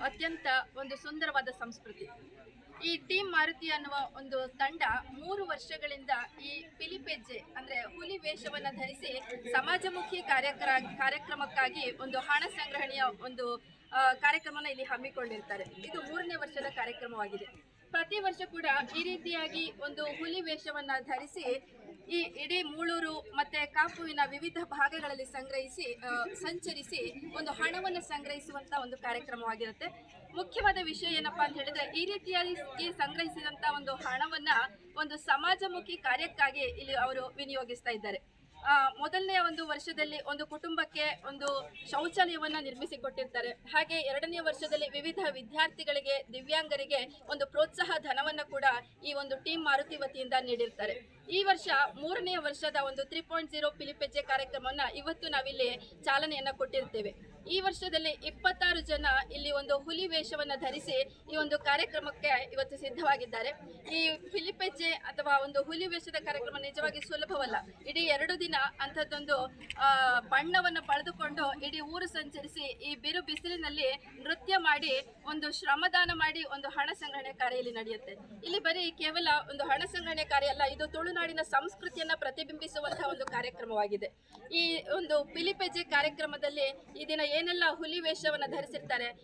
ಅತ್ಯಂತ ಒಂದು ಸುಂದರವಾದ ಸಂಸ್ಕೃತಿ. ಈ ಟೀಮ್ ಮಾರುತಿ ಅನ್ನುವ ಒಂದು ತಂಡ 3 ವರ್ಷಗಳಿಂದ ಈ ಪಿಲಿಪೆಜ್ಜೆ ಅಂದ್ರೆ ಹುಲಿ ವೇಷವನ್ನು ಧರಿಸಿ ಸಮಾಜಮುಖಿ ಕಾರ್ಯಕ್ರಮಕ್ಕಾಗಿ ಒಂದು ಹಣ ಸಂಗ್ರಹಣೆಯ ಒಂದು ಕಾರ್ಯಕ್ರಮನ ಇಲ್ಲಿ ಹಮ್ಮಿಕೊಂಡಿರ್ತಾರೆ. ಇದು 3ನೇ ವರ್ಷದ ಕಾರ್ಯಕ್ರಮವಾಗಿದೆ. ಪ್ರತಿ ವರ್ಷ ಕೂಡ ಈ ರೀತಿಯಾಗಿ ಒಂದು ಹುಲಿ ವೇಷವನ್ನ ಧರಿಸಿ ಈ ಇಡೀ ಮೂಳೂರು ಮತ್ತೆ ಕಾಪುವಿನ ವಿವಿಧ ಭಾಗಗಳಲ್ಲಿ ಸಂಚರಿಸಿ ಒಂದು ಹಣವನ್ನು ಸಂಗ್ರಹಿಸುವಂತ ಒಂದು ಕಾರ್ಯಕ್ರಮವಾಗಿರುತ್ತೆ. ಮುಖ್ಯವಾದ ವಿಷಯ ಏನಪ್ಪಾ ಅಂತ ಹೇಳಿದ್ರೆ, ಈ ರೀತಿಯಾಗಿ ಸಂಗ್ರಹಿಸಿದಂತ ಒಂದು ಹಣವನ್ನ ಒಂದು ಸಮಾಜಮುಖಿ ಕಾರ್ಯಕ್ಕಾಗಿ ಇಲ್ಲಿ ಅವರು ವಿನಿಯೋಗಿಸ್ತಾ ಇದ್ದಾರೆ. ಮೊದಲನೇ ಒಂದು ವರ್ಷದಲ್ಲಿ ಒಂದು ಕುಟುಂಬಕ್ಕೆ ಒಂದು ಶೌಚಾಲಯವನ್ನ ನಿರ್ಮಿಸಿಕೊಟ್ಟಿರ್ತಾರೆ. ಹಾಗೆ 2ನೇ ವರ್ಷದಲ್ಲಿ ವಿವಿಧ ವಿದ್ಯಾರ್ಥಿಗಳಿಗೆ, ದಿವ್ಯಾಂಗರಿಗೆ ಒಂದು ಪ್ರೋತ್ಸಾಹ ಧನವನ್ನ ಕೂಡ ಈ ಒಂದು ಟೀಮ್ ಮಾರುತಿ ವತಿಯಿಂದ ನೀಡಿರ್ತಾರೆ. ಈ ವರ್ಷ 3ನೇ ವರ್ಷದ ಒಂದು 3.0 ಪಿಲಿಪೆಜ್ಜೆ ಕಾರ್ಯಕ್ರಮವನ್ನ ಇವತ್ತು ನಾವಿಲ್ಲಿ ಚಾಲನೆಯನ್ನ ಕೊಟ್ಟಿರ್ತೇವೆ. ಈ ವರ್ಷದಲ್ಲಿ 26 ಜನ ಇಲ್ಲಿ ಒಂದು ಹುಲಿ ವೇಷವನ್ನ ಧರಿಸಿ ಈ ಒಂದು ಕಾರ್ಯಕ್ರಮಕ್ಕೆ ಇವತ್ತು ಸಿದ್ಧವಾಗಿದ್ದಾರೆ. ಈ ಪಿಲಿಪೆಜ್ಜೆ ಅಥವಾ ಒಂದು ಹುಲಿ ವೇಷದ ಕಾರ್ಯಕ್ರಮ ನಿಜವಾಗಿ ಸುಲಭವಲ್ಲ. ಇಡೀ 2 ದಿನ ಅಂಥದ್ದೊಂದು ಬಣ್ಣವನ್ನು ಪಡೆದುಕೊಂಡು ಇಡೀ ಊರು ಸಂಚರಿಸಿ ಈ ಬಿರು ಬಿಸಿಲಿನಲ್ಲಿ ನೃತ್ಯ ಮಾಡಿ ಒಂದು ಶ್ರಮದಾನ ಮಾಡಿ ಒಂದು ಹಣ ಸಂಗ್ರಹಣೆ ಕಾರ್ಯ ಇಲ್ಲಿ ನಡೆಯುತ್ತೆ. ಇಲ್ಲಿ ಬರೀ ಕೇವಲ ಒಂದು ಹಣ ಸಂಗ್ರಹಣೆ ಕಾರ್ಯ ಅಲ್ಲ, ಇದು ತುಳುನಾಡಿನ ಸಂಸ್ಕೃತಿಯನ್ನ ಪ್ರತಿಬಿಂಬಿಸುವಂತಹ ಒಂದು ಕಾರ್ಯಕ್ರಮವಾಗಿದೆ. ಈ ಒಂದು ಪಿಲಿಪೆಜ್ಜೆ ಕಾರ್ಯಕ್ರಮದಲ್ಲಿ ಈ ದಿನ ಏನೆಲ್ಲ ಹುಲಿ ವೇಷವನ್ನು ಧರಿಸಿರ್ತಾರೆ,